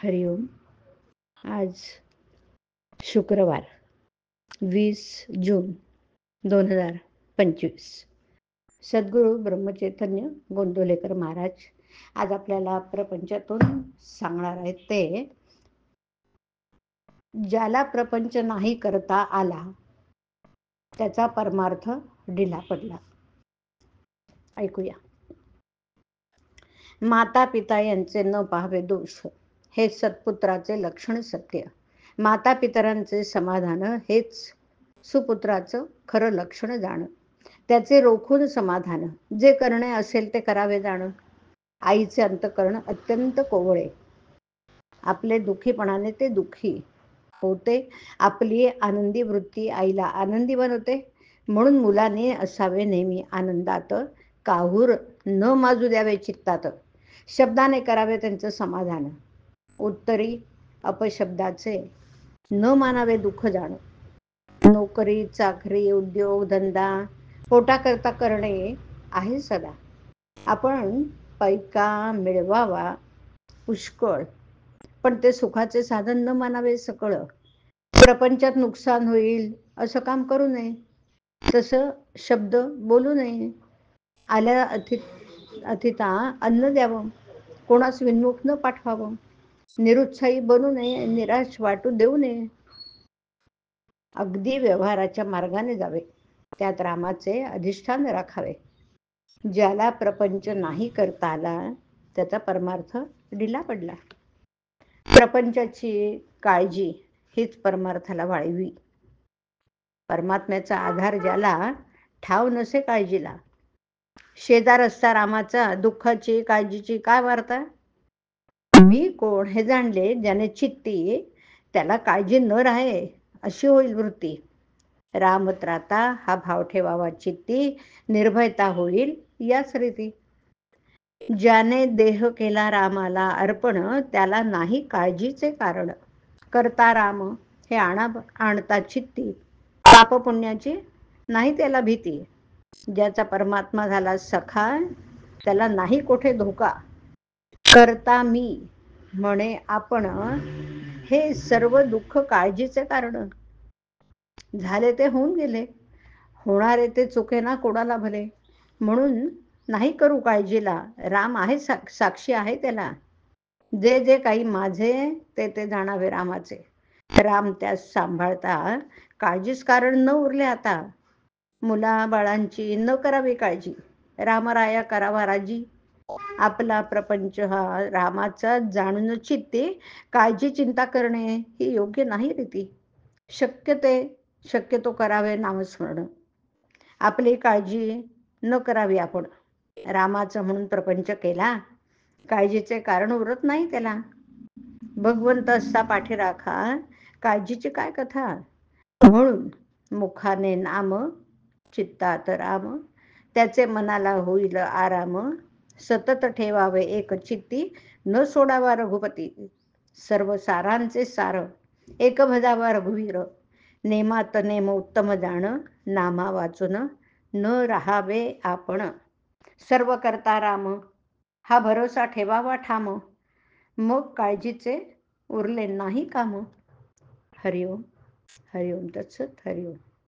हरिओम. आज शुक्रवार 20 जून 2025. सद्गुरू ब्रह्मचैतन्य गोंदवलेकर महाराज आज आपल्याला प्रपंचातून सांगणार आहेत ते, ज्याला प्रपंच नाही करता आला त्याचा परमार्थ ढिला पडला. ऐकूया. माता पिता यांचे न पाहावे दोष, हे सत्पुत्राचे लक्षण सत्य. माता पितरांचे समाधान हेच सुपुत्राचं खरं लक्षण जाण. त्याचे रोखून समाधान, जे करणे असेल ते करावे जाण. आईचे अंतकरण अत्यंत कोवळे, आपले दुःखीपणाने ते दुःखी होते. आपली आनंदी वृत्ती आईला आनंदी बनवते. म्हणून मुलाने असावे नेहमी आनंदात, काहूर न माजू द्यावे चित्तात. शब्दाने करावे त्यांचं समाधान, उत्तरी अपशब्दाचे न मानावे दुःख जाण. नोकरी चाकरी उद्योग धंदा पोटाकरता करणे आहे सदा. आपण पैका मिळवावा पुष्कळ, पण ते सुखाचे साधन न मानावे सकळ. प्रपंचात नुकसान होईल असं काम करू नये, तसं शब्द बोलू नये. आल्या अतिथा अन्न द्यावं, कोणास विन्मुख न पाठवावं. निरुत्साही बनू नये, निराश वाटू देऊ नये. अगदी व्यवहाराच्या मार्गाने जावे, त्यात रामाचे अधिष्ठान राखावे. ज्याला प्रपंच नाही करता आला त्याचा परमार्थ ढिला पडला. प्रपंचाची काळजी हीच परमार्थाला वाळवी. परमात्म्याचा आधार ज्याला, ठाव नसे काळजीला. शेजार असता रामाचा, दुःखाची काळजीची काय वार्ता. मी कोण हे जाणले ज्याने चित्ती, त्याला काळजी न राहे अशी होईल वृत्ती. राम त्राता हा भाव ठेवावा चित्ती, निर्भयता होईल याच रीती. ज्याने देह केला रामाला अर्पण, त्याला नाही काळजीचे कारण. करता राम हे आणता चित्ती, पाप पुण्याची नाही त्याला भीती. ज्याचा परमात्मा झाला सखा, त्याला नाही कोठे धोका. करता मी म्हणे आपण, हे सर्व दुःख काळजीचे कारण. झाले ते होऊन गेले, होणारे ते चुकेना कोणाला भले. म्हणून नाही करू काळजीला, राम आहे साक्षी आहे त्याला. जे जे काही माझे ते ते जाणावे रामाचे. राम त्यास सांभाळता, काळजीच कारण न उरले आता. मुला बाळांची न करावी काळजी, रामराया करावा राजी. आपला प्रपंच हा रामाचा जाणून चित्ते, काळजी चिंता करणे ही योग्य नाही रीती. शक्यतो करावे नामस्मरण, आपली काळजी न करावी आपण. रामाचं म्हणून प्रपंच केला, काळजीचे कारण उरत नाही त्याला. भगवंत असता पाठी राखा, काळजीची काय कथा. म्हणून मुखाने नाम, चित्तात राम, त्याचे मनाला होईल आराम. सतत ठेवावे एक चित्ती, न सोडावा रघुपती. सर्व सारांचे सार, एक भजावा रघुवीर. नेमात नेम उत्तम जाण, नामा वाचून न राहावे आपण. सर्व करता राम हा भरोसा ठेवावा ठाम, मग काळजीचे उरले नाही काम. हरिओम. हरिओम तत्सत. हरिओम.